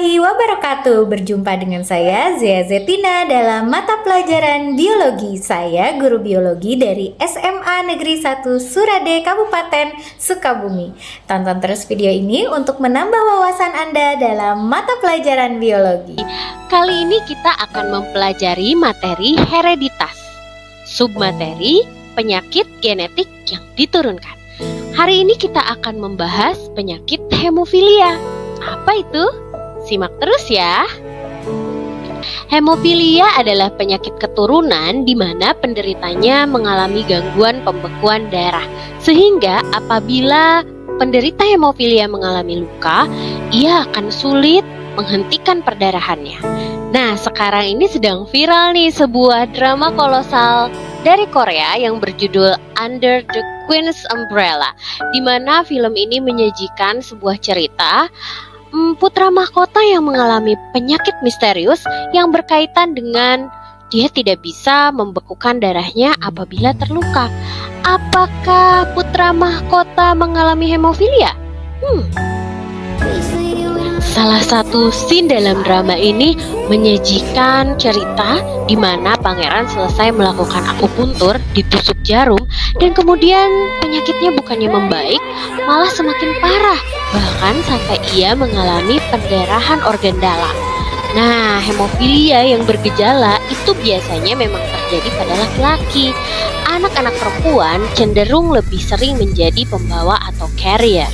warahmatullahi wabarakatuh. Berjumpa dengan saya Zia Zetina dalam mata pelajaran biologi. Saya guru biologi dari SMA Negeri 1 Surade Kabupaten Sukabumi. Tonton terus video ini untuk menambah wawasan Anda dalam mata pelajaran biologi. Kali ini kita akan mempelajari materi hereditas, submateri penyakit genetik yang diturunkan. Hari ini kita akan membahas penyakit hemofilia. Apa itu? Simak terus ya. Hemofilia adalah penyakit keturunan di mana penderitanya mengalami gangguan pembekuan darah. Sehingga apabila penderita hemofilia mengalami luka, ia akan sulit menghentikan perdarahannya. Nah, sekarang ini sedang viral nih sebuah drama kolosal dari Korea yang berjudul Under the Queen's Umbrella, di mana film ini menyajikan sebuah cerita putra mahkota yang mengalami penyakit misterius yang berkaitan dengan dia tidak bisa membekukan darahnya apabila terluka. Apakah putra mahkota mengalami hemofilia? Salah satu scene dalam drama ini menyajikan cerita di mana pangeran selesai melakukan akupuntur, ditusuk jarum, dan kemudian penyakitnya bukannya membaik, malah semakin parah, bahkan sampai ia mengalami pendarahan organ dalam. Nah, hemofilia yang bergejala itu biasanya memang terjadi pada laki-laki. Anak-anak perempuan cenderung lebih sering menjadi pembawa atau carrier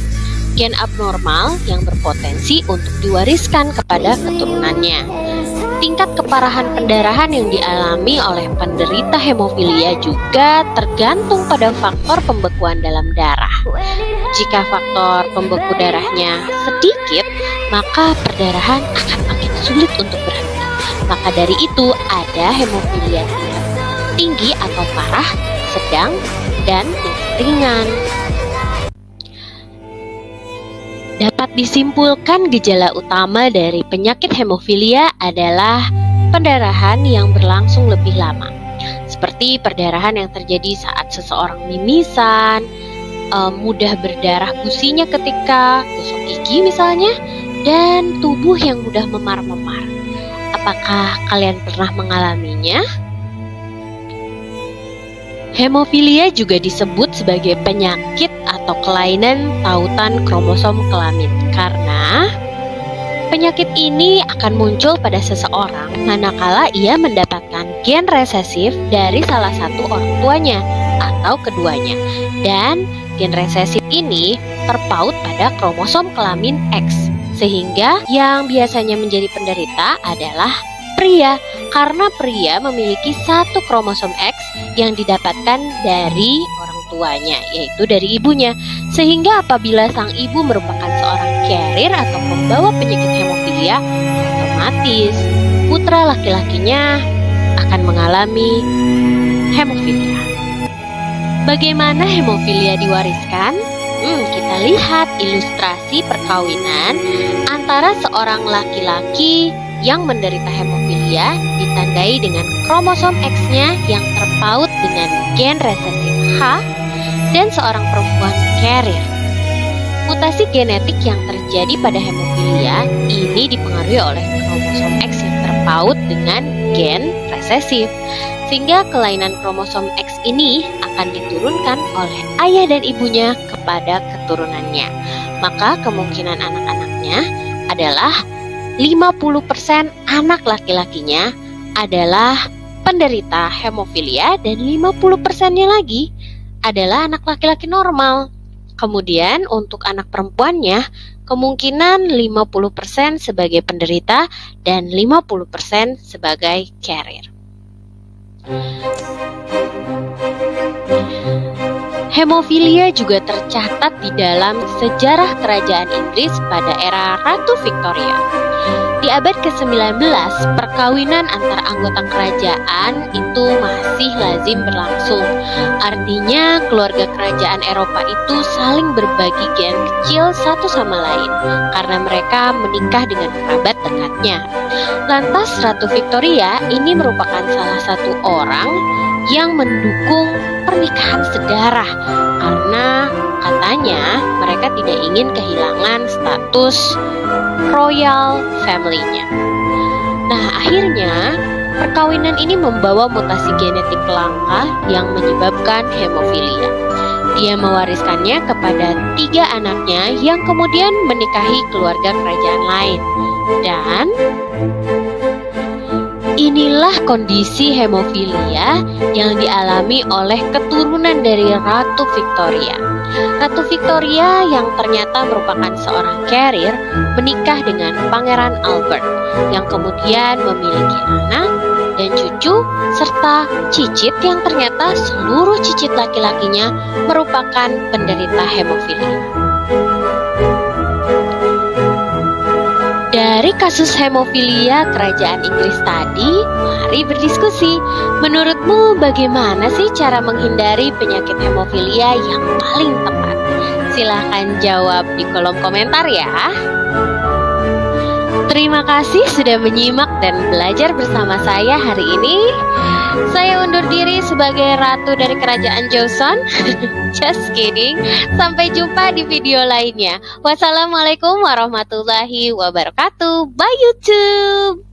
gen abnormal yang berpotensi untuk diwariskan kepada keturunannya. Tingkat keparahan pendarahan yang dialami oleh penderita hemofilia juga tergantung pada faktor pembekuan dalam darah. Jika faktor pembeku darahnya sedikit, maka perdarahan akan makin sulit untuk berhenti. Maka dari itu ada hemofilia tinggi atau parah, sedang, dan ringan. Dapat disimpulkan gejala utama dari penyakit hemofilia adalah pendarahan yang berlangsung lebih lama, seperti perdarahan yang terjadi saat seseorang mimisan, mudah berdarah gusinya ketika gosok gigi misalnya, dan tubuh yang mudah memar-memar. Apakah kalian pernah mengalaminya? Hemofilia juga disebut sebagai penyakit atau kelainan tautan kromosom kelamin karena penyakit ini akan muncul pada seseorang manakala ia mendapatkan gen resesif dari salah satu orang tuanya atau keduanya, dan gen resesif ini terpaut pada kromosom kelamin X, sehingga yang biasanya menjadi penderita adalah pria, karena pria memiliki satu kromosom X yang didapatkan dari orang tuanya, yaitu dari ibunya. Sehingga apabila sang ibu merupakan seorang carrier atau pembawa penyakit hemofilia, otomatis putra laki-lakinya akan mengalami hemofilia. Bagaimana hemofilia diwariskan? Kita lihat ilustrasi perkawinan antara seorang laki-laki yang menderita hemofilia ditandai dengan kromosom X-nya yang terpaut dengan gen resesif H dan seorang perempuan carrier. Mutasi genetik yang terjadi pada hemofilia ini dipengaruhi oleh kromosom X yang terpaut dengan gen resesif, sehingga kelainan kromosom X ini akan diturunkan oleh ayah dan ibunya kepada keturunannya. Maka kemungkinan anak-anaknya adalah 50% anak laki-lakinya adalah penderita hemofilia dan 50%-nya lagi adalah anak laki-laki normal. Kemudian untuk anak perempuannya kemungkinan 50% sebagai penderita dan 50% sebagai carrier. Hemofilia juga tercatat di dalam sejarah kerajaan Inggris pada era Ratu Victoria. Di abad ke-19, perkawinan antar anggota kerajaan itu masih lazim berlangsung. Artinya, keluarga kerajaan Eropa itu saling berbagi gen kecil satu sama lain karena mereka menikah dengan kerabat dekatnya. Lantas, Ratu Victoria ini merupakan salah satu orang yang mendukung pernikahan sedarah karena Katanya mereka tidak ingin kehilangan status royal family-nya. Nah, akhirnya perkawinan ini membawa mutasi genetik langka yang menyebabkan hemofilia. Dia mewariskannya kepada 3 anaknya yang kemudian menikahi keluarga kerajaan lain. Dan inilah kondisi hemofilia yang dialami oleh keturunan dari Ratu Victoria. Ratu Victoria yang ternyata merupakan seorang carrier menikah dengan Pangeran Albert yang kemudian memiliki anak dan cucu serta cicit yang ternyata seluruh cicit laki-lakinya merupakan penderita hemofilia. Dari kasus hemofilia kerajaan Inggris tadi, mari berdiskusi. Menurutmu bagaimana sih cara menghindari penyakit hemofilia yang paling tepat? Silahkan jawab di kolom komentar ya. Terima kasih sudah menyimak dan belajar bersama saya hari ini. Saya undur diri sebagai ratu dari kerajaan Joseon. Just kidding. Sampai jumpa di video lainnya. Wassalamualaikum warahmatullahi wabarakatuh. Bye YouTube.